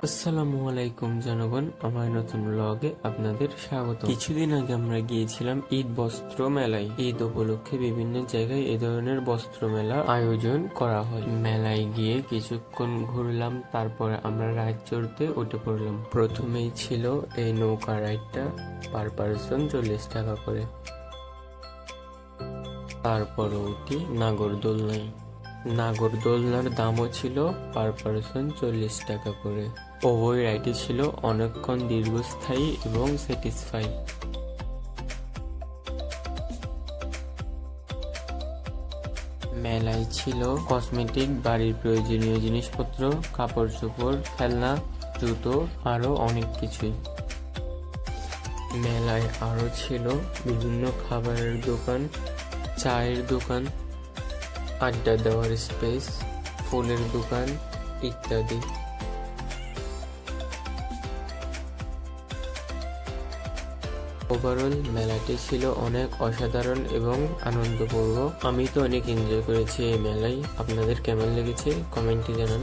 আসসালামু আলাইকুম জনগণ, আমার নতুন ব্লগে আপনাদের স্বাগত। কিছুদিন আগে আমরা গিয়েছিলাম ঈদ বস্ত্র মেলায়। ঈদ উপলক্ষে বিভিন্ন জায়গায় এ ধরনের বস্ত্র মেলা আয়োজন করা হয়। মেলায় গিয়ে কিছুক্ষণ ঘুরলাম, তারপরে আমরা রাইড চড়তে উঠে পড়লাম। প্রথমেই ছিল এই নৌকা রাইডটা, পার পারসন 40 টাকা করে। তারপরে উঠি নাগরদোলনায়। নাগরদোলনার দামও ছিল পার পারসন 40 টাকা করে। ওই রাইডটি ছিল অনেকক্ষণ দীর্ঘস্থায়ী এবং স্যাটিসফাই। মেলায় ছিল কসমেটিক, বাড়ির প্রয়োজনীয় জিনিসপত্র, কাপড় চোপড়, খেলনা, জুতো, আরো অনেক কিছুই। মেলায় আরো ছিল বিভিন্ন খাবারের দোকান, চায়ের দোকান, আড্ডা দেওয়ার স্পেস, ফুলের দোকান ইত্যাদি। ওভারঅল মেলাটি ছিল অনেক অসাধারণ এবং আনন্দপূর্ণ। আমি তো অনেক এনজয় করেছি এই মেলায়। আপনাদের কেমন লেগেছে কমেন্টে জানান।